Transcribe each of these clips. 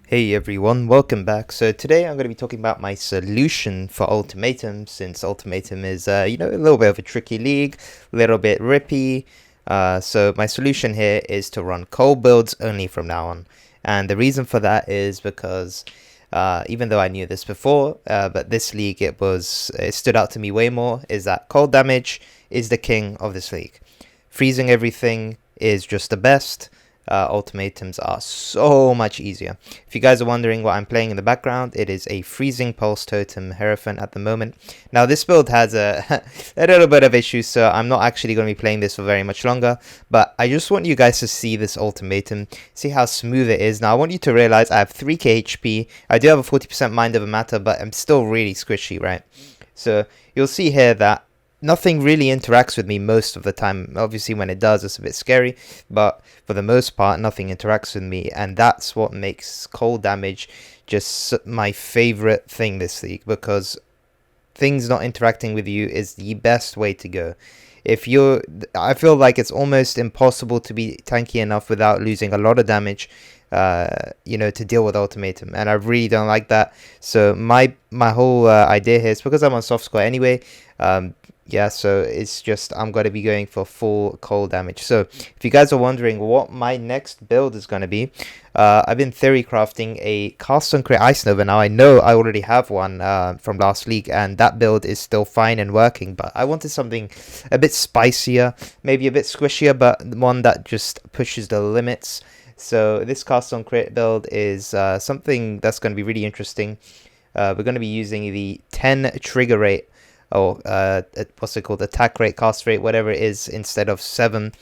Hey everyone, welcome back. So today I'm going to be talking about my solution for Ultimatum, since Ultimatum is, a little bit of a tricky league, a little bit rippy. So my solution here is to run cold builds only from now on. And the reason for that is because, even though I knew this before, but this league it stood out to me way more, is that cold damage is the king of this league. Freezing everything is just the best. Ultimatums are so much easier. If you guys are wondering what I'm playing in the background, it is a Freezing Pulse Totem Hierophant at the moment. Now this build has a little bit of issues, so I'm not actually going to be playing this for very much longer, but I just want you guys to see this Ultimatum, see how smooth it is. Now I want you to realize I have 3k HP, I do have a 40% Mind over Matter, but I'm still really squishy, right? So you'll see here that nothing really interacts with me most of the time. Obviously when it does, it's a bit scary, but for the most part nothing interacts with me, and that's what makes cold damage just my favorite thing this league, because things not interacting with you is the best way to go. I feel like it's almost impossible to be tanky enough without losing a lot of damage, to deal with Ultimatum, and I really don't like that. So my whole idea here is, because I'm on soft score anyway, yeah, so it's just I'm going to be going for full cold damage. So if you guys are wondering what my next build is going to be, I've been theory crafting a cast on crit Ice Nova. Now I know I already have one from last league, and that build is still fine and working, but I wanted something a bit spicier, maybe a bit squishier, but one that just pushes the limits. So this cast on crit build is something that's going to be really interesting. We're going to be using the 10 trigger rate, or what's it called, attack rate, cast rate, whatever it is, instead of 7,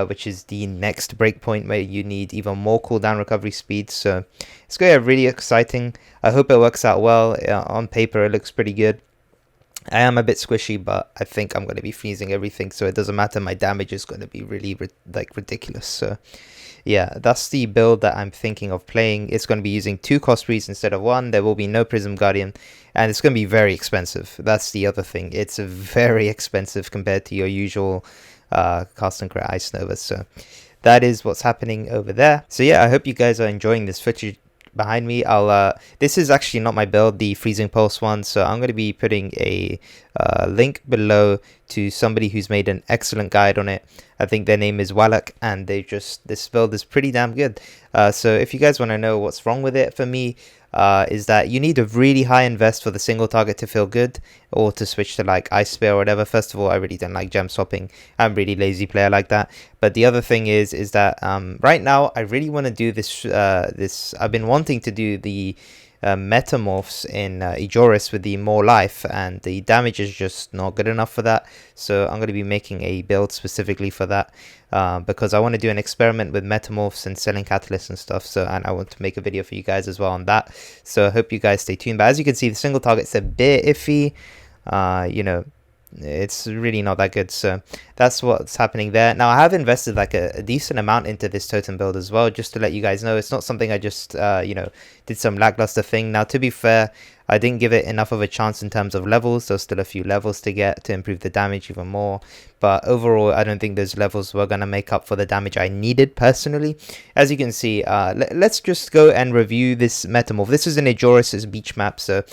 which is the next breakpoint where you need even more cooldown recovery speed. So it's going to be really exciting. I hope it works out well. On paper it looks pretty good. I am a bit squishy, but I think I'm going to be freezing everything, so it doesn't matter. My damage is going to be really ridiculous. So yeah, that's the build that I'm thinking of playing. It's going to be using 2 cost breeds instead of 1. There will be no Prism Guardian, and it's going to be very expensive. That's the other thing. It's very expensive compared to your usual cast and crit Ice Nova. So that is what's happening over there. So yeah, I hope you guys are enjoying this footage behind me. This is actually not my build, the Freezing Pulse one, so I'm going to be putting a link below to somebody who's made an excellent guide on it. I think their name is Wallach, and this build is pretty damn good. So if you guys want to know what's wrong with it, for me, is that you need a really high invest for the single target to feel good, or to switch to like Ice Spear or whatever. First of all, I really don't like gem swapping. I'm a really lazy player like that. But the other thing is that right now I really want to do this. I've been wanting to do the metamorphs in Ejoris with the more life, and the damage is just not good enough for that. So I'm going to be making a build specifically for that, because I want to do an experiment with metamorphs and selling catalysts and stuff. So, and I want to make a video for you guys as well on that. So I hope you guys stay tuned. But as you can see, the single target's a bit iffy. It's really not that good. So that's what's happening there. Now I have invested like a decent amount into this totem build as well, just to let you guys know. It's not something I just did some lackluster thing. Now to be fair, I didn't give it enough of a chance in terms of levels. There's still a few levels to get to improve the damage even more, but overall I don't think those levels were gonna make up for the damage I needed personally. As you can see, let's just go and review this metamorph. This is an Ejoris' beach map, so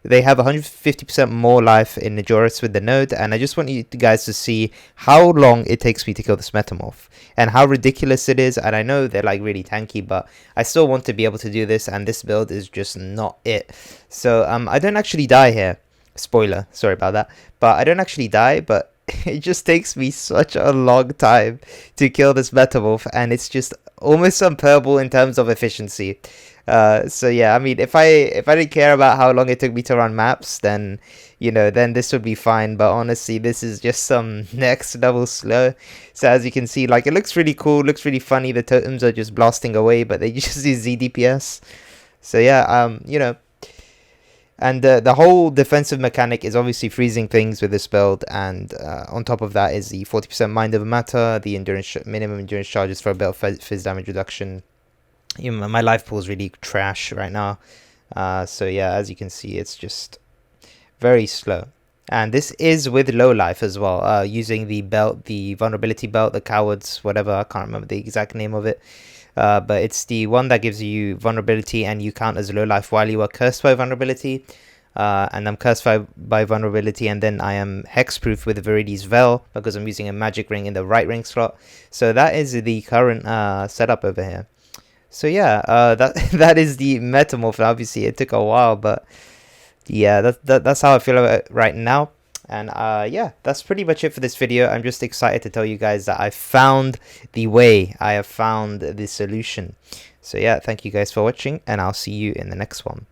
they have 150% more life in Ejoris with the node, and I just want you guys to see how long it takes me to kill this metamorph and how ridiculous it is. And I know they're like really tanky, but I still want to be able to do this, and this build is just not it. So I don't actually die here. Spoiler, sorry about that. But I don't actually die, but it just takes me such a long time to kill this metamorph, and it's just almost unplayable in terms of efficiency. So yeah, I mean, if I didn't care about how long it took me to run maps, then then this would be fine. But honestly, this is just some next level slow. So as you can see, like, it looks really cool, looks really funny. The totems are just blasting away, but they just use ZDPS. So yeah, and the whole defensive mechanic is obviously freezing things with this build, and on top of that is the 40% Mind over Matter, the minimum endurance charges for a bit of fizz damage reduction. My life pool is really trash right now. So yeah, as you can see, it's just very slow. And this is with low life as well, using the belt, the vulnerability belt, the cowards, whatever, I can't remember the exact name of it. but it's the one that gives you vulnerability and you count as low life while you are cursed by vulnerability. And I'm cursed by vulnerability, and then I am hexproof with Viridi's Veil because I'm using a magic ring in the right ring slot. So that is the current setup over here. So yeah, that is the metamorph. Obviously, it took a while, but yeah, that's how I feel about it right now. And yeah, that's pretty much it for this video. I'm just excited to tell you guys that I found the way. I have found the solution. So yeah, thank you guys for watching, and I'll see you in the next one.